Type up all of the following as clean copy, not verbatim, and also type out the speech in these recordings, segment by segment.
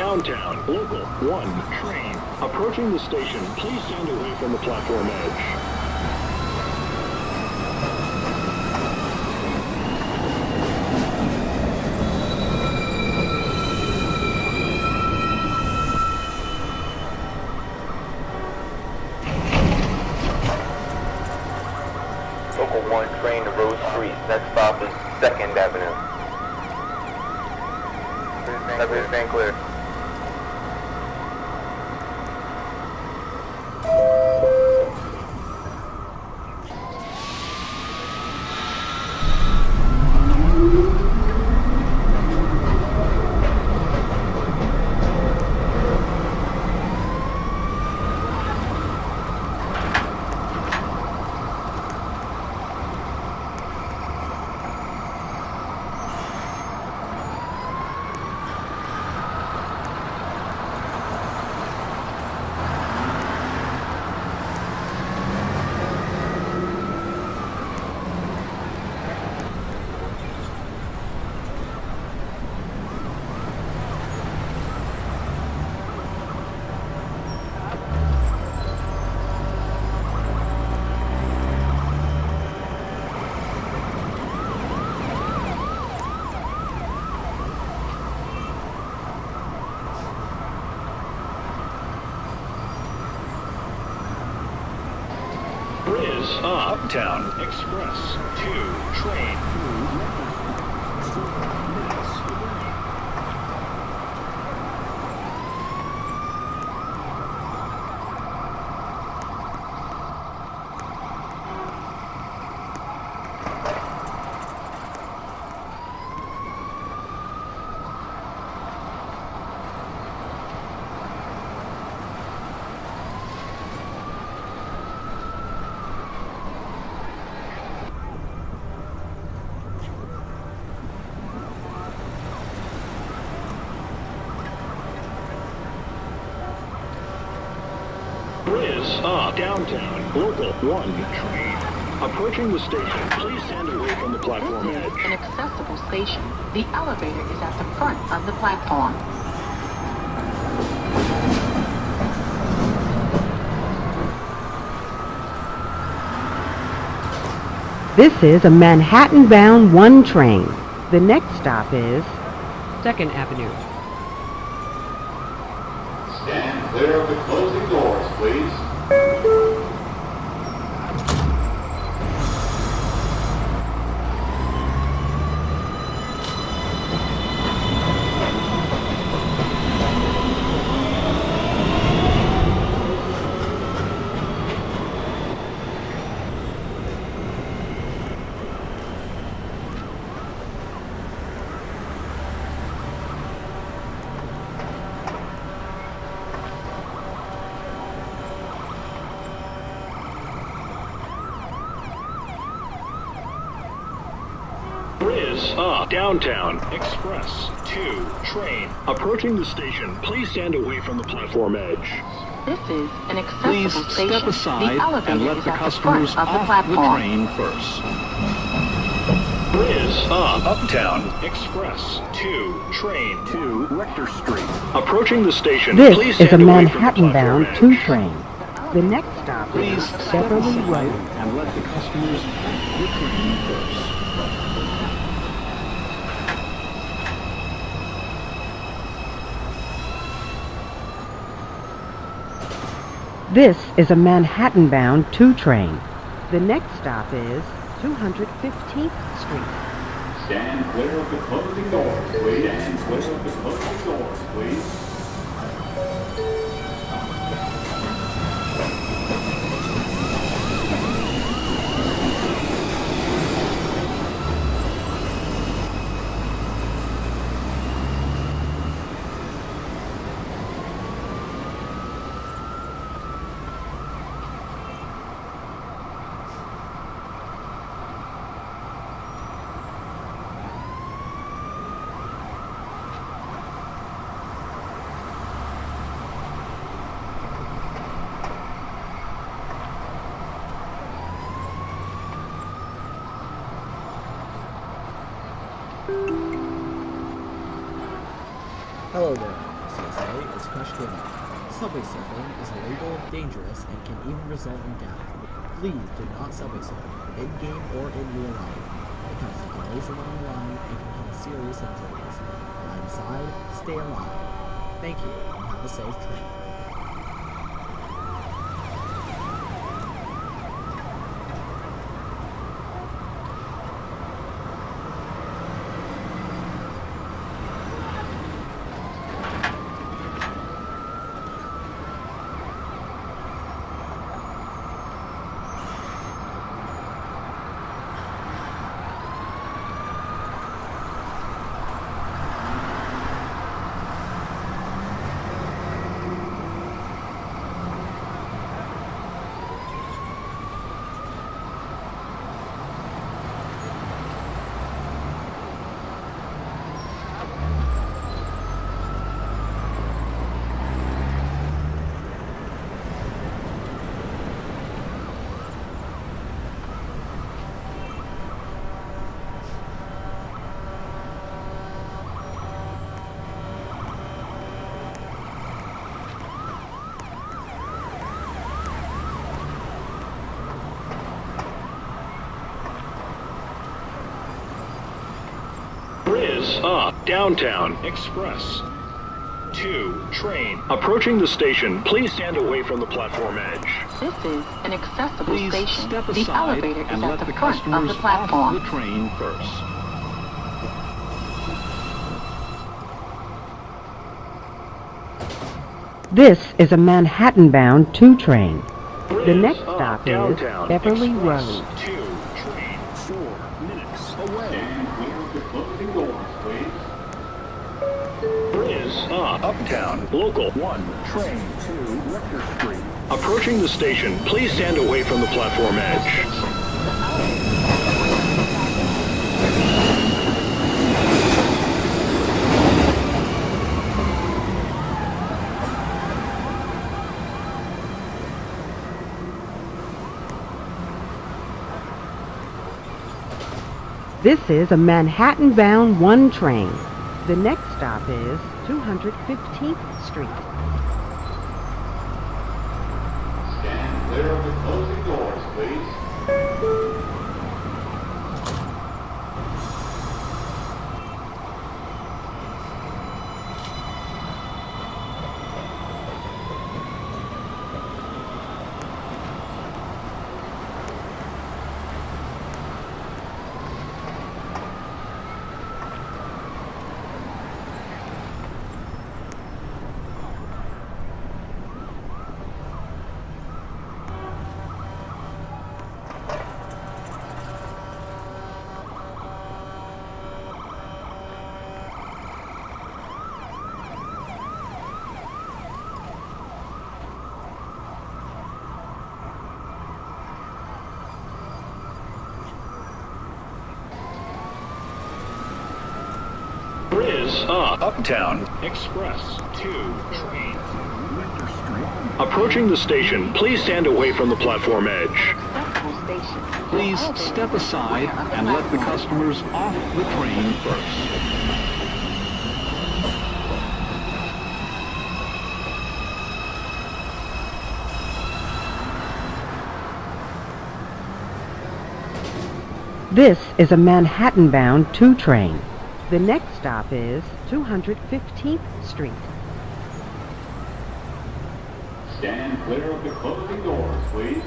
downtown. Local 1 train. Approaching the station, please stand away from the platform edge. Local 1 train to Rose Street. Next stop is 2nd Avenue. Stand clear. Uptown Express 2 train. Downtown, local 1 train. Approaching the station, please stand away from the platform edge. This is an accessible station. The elevator is at the front of the platform. This is a Manhattan-bound 1 train. The next stop is 2nd Avenue. Stand clear of the closing doors, please. Downtown Express 2 train. Approaching the station, please stand away from the platform edge. This is an accessible Please station. step aside the elevator and let is the at customers the front of the off the platform. train first. Uptown Express 2 train. 2 Rector Street. Approaching the station, This please is a stand away from the platform Manhattan-bound edge. 2 train. The next stop Please is step Beverly aside Road. and let the customers off the train first. This is a Manhattan-bound 2 train. The next stop is 215th Street. Stand clear of the closing doors, please. Stand clear of the closing doors, please. CSA is questionable. Subway surfing is illegal, dangerous, and can even result in death. Please do not subway surf, in-game or in real life. It causes delays along the line and can cause serious injuries. Ride inside, stay alive. Thank you, and have a safe trip. Is downtown express 2 train approaching the station. Please stand away from the platform edge. This is an accessible Please station. step The aside elevator is and at let the the front of customers the off platform. the train first. This is a Manhattan-bound 2 train. The Is next stop is downtown Beverly express Road. 2 train 4 minutes away. Stand clear of the closing doors, please. is uptown local 1 Train to Rector Street. approaching the station. Please stand away from the platform edge. This is a Manhattan-bound 1 train. The next stop is 215th Street. Stand clear of the closing doors, please. Is uptown express 2 train Rector Street. approaching the station. Please stand away from the platform edge. Accessible station. The Please elevator step is aside at the and let the platform. customers off the train first. This is a Manhattan-bound 2 train. The next stop is 215th Street. Stand clear of the closing doors, please.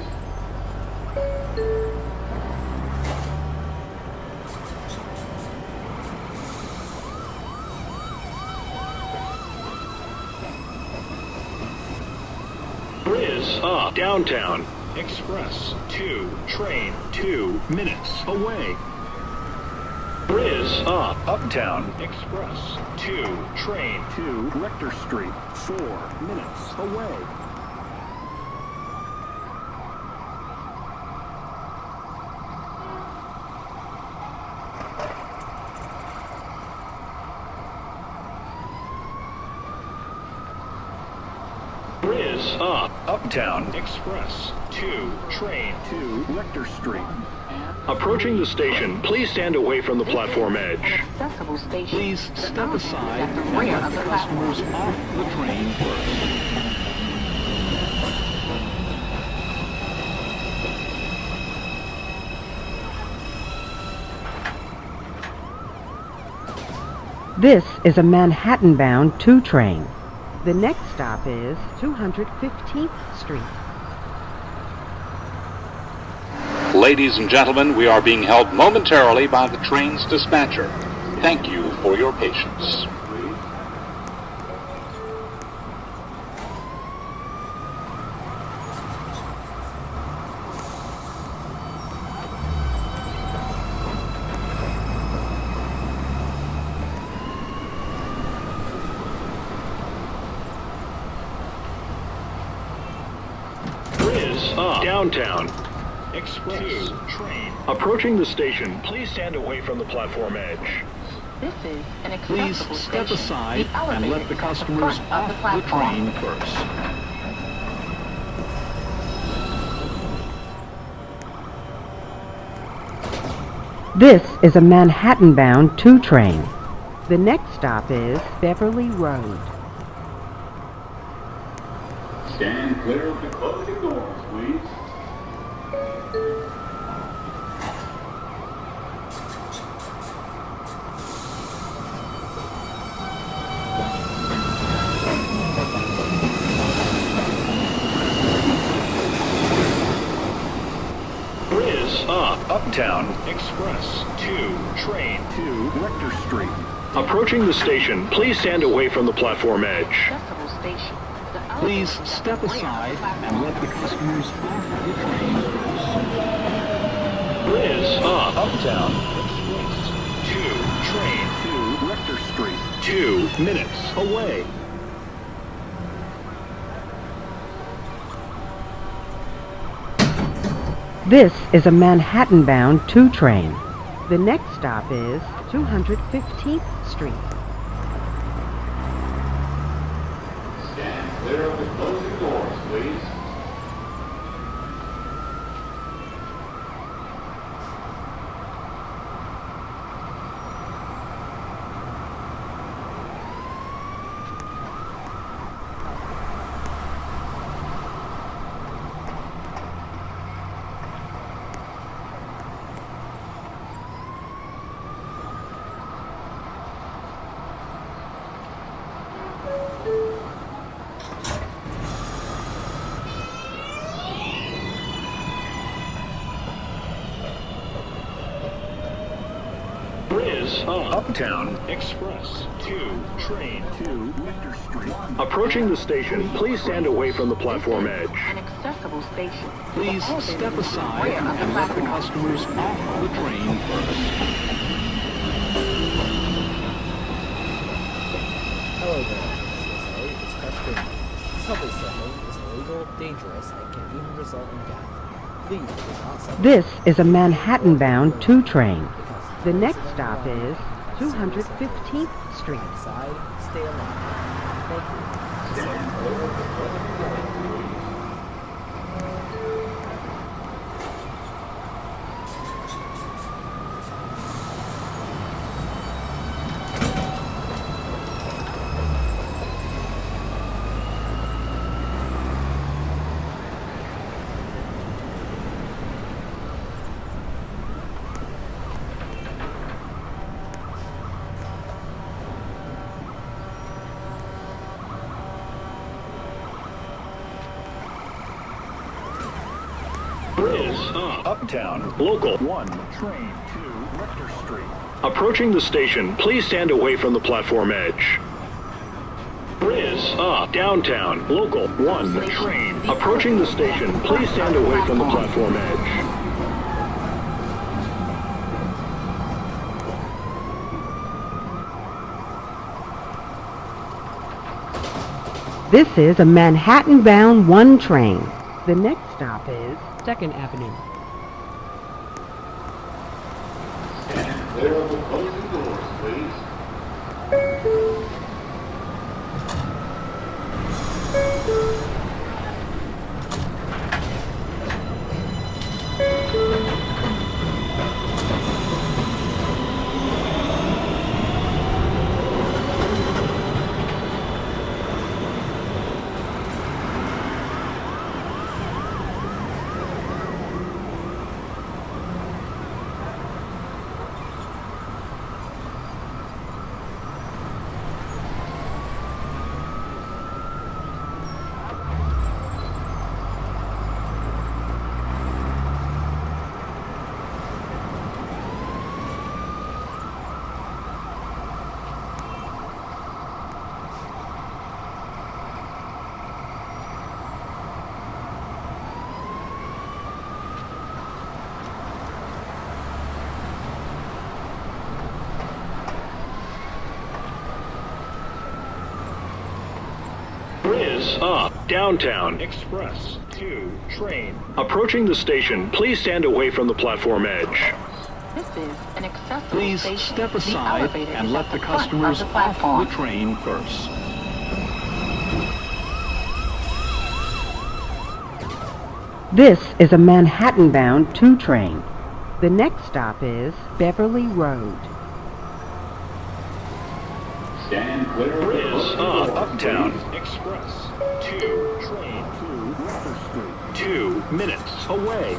Is downtown express 2 train 2 minutes away. Is uptown express 2 train To Rector Street. 4 minutes away. is uptown express 2 train To Rector Street. Approaching the station, please stand away from the platform An edge. accessible station. Please The step elevator aside is at the and rear let of the the customers platform. off the train first. This is a Manhattan-bound 2 train. The next stop is 215th Street. Ladies and gentlemen, we are being held momentarily by the train's dispatcher. Thank you for your patience. Riz up. Downtown. Express. 2 train. Approaching the station, please stand away from the platform edge. This is an Please accessible step station. aside The elevator and let the is at customers front of off the the platform. train first. This is a Manhattan-bound 2 train. The next stop is Beverly Road. Stand clear of the closing doors, please. Riz up. Uptown. Express. 2 train. 2 Rector Street. Approaching the station, please stand away from the platform edge. Accessible station. The elevator Please is at step the rear of the aside platform. and let the customers off the train first. Riz up. Uptown. Express. 2 train. 2 Rector Street. 2 minutes away. This is a Manhattan-bound 2 train. The next stop is 215th Street. Stand clear of the closing doors, please. Riz up. Uptown. Express. 2 train. 2 Rector Street. Approaching the station, please stand away from the platform This is edge. an accessible station. Please The elevator step is at the aside rear of the and let the platform. customers off the train first. Hello there, CSA. It's Crush Green. Subway surfing is illegal, dangerous, and can even result in death. Please do not subway This surf. is a Manhattan-bound 2 train. Because The next accident stop alone is can seriously 215th Street. Inside, stay alive. Thank you. Riz up. Uptown. Local. 1 Train. 2 Rector Street. Approaching the station, please stand away from the platform edge. Riz up. Downtown. Local. 1 train. Approaching the station, please stand away from the platform edge. This is a Manhattan-bound 1 train. The next stop is 2nd Avenue. Stand clear of the closing doors, please. Riz up, downtown. Express 2 train. Approaching the station, please stand away from the platform edge. This is an accessible Please station. step The aside elevator and is let at the front of customers the off platform. the train first. This is a Manhattan-bound 2 train. The next stop is Beverly Road. Stand clear of the Riz closing up, doors, uptown. please. Express 2 train to Water Street. 2 minutes away.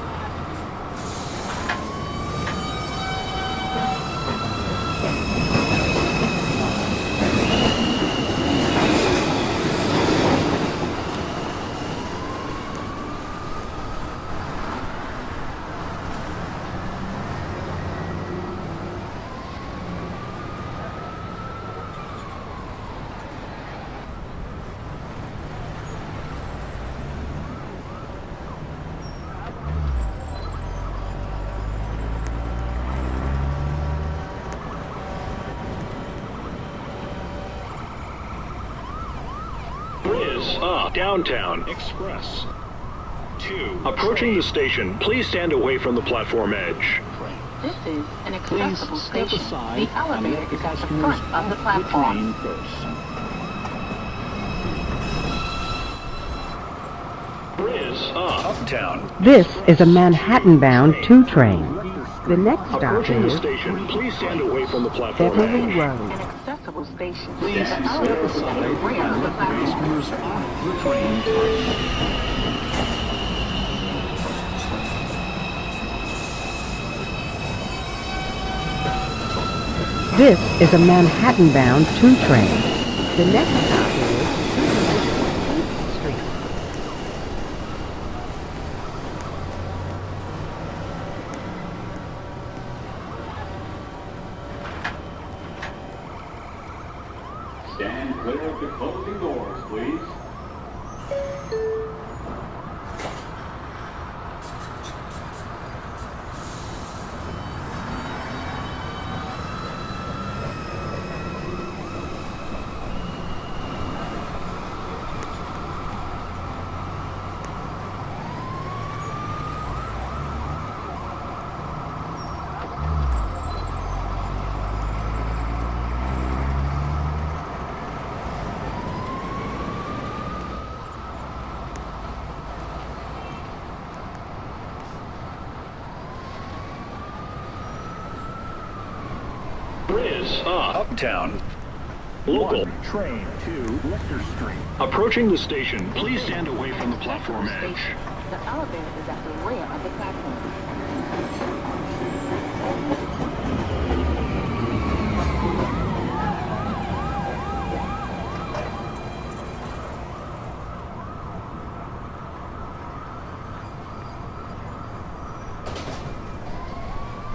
Riz up, downtown. Express 2 Approaching the train. station, please stand away from the platform edge. This is an Please accessible step station. aside The and elevator let the is at the customers front of the off platform. train first. Riz up, uptown. This is a Manhattan-bound 2 train. The next stop Approaching the is station, please stand away from the platform Beverly edge. Road. An accessible station. Please The step elevator is at aside the rear and of the let the platform. customers off the train first. This is a Manhattan-bound 2 train. The next stop is 214th Street. Stand clear of the closing doors, please. Riz up, uptown. Local. 1 train to Lecter Street. Approaching the station, please stand away from the platform edge. The elevator is at the rear of the platform.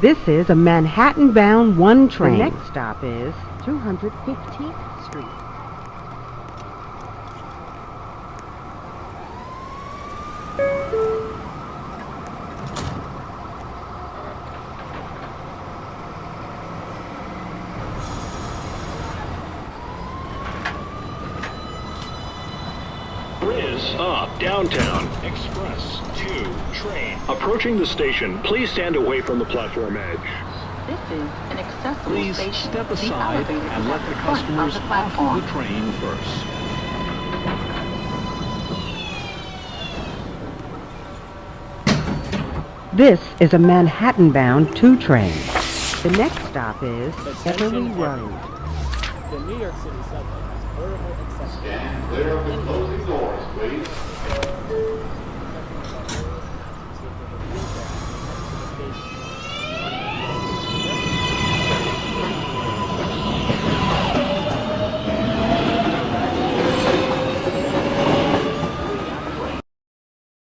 This is a Manhattan-bound 1 train. The next stop is 215th Street. Riz up, downtown. Express 2 train. Approaching the station, please stand away from the platform edge. This is an accessible Please station. step The aside elevator is and let at the front of customers the off platform. the train first. This is a Manhattan-bound 2 train. The next stop is Beverly Road. The New York City subway has horrible accessibility. Stand clear of the closing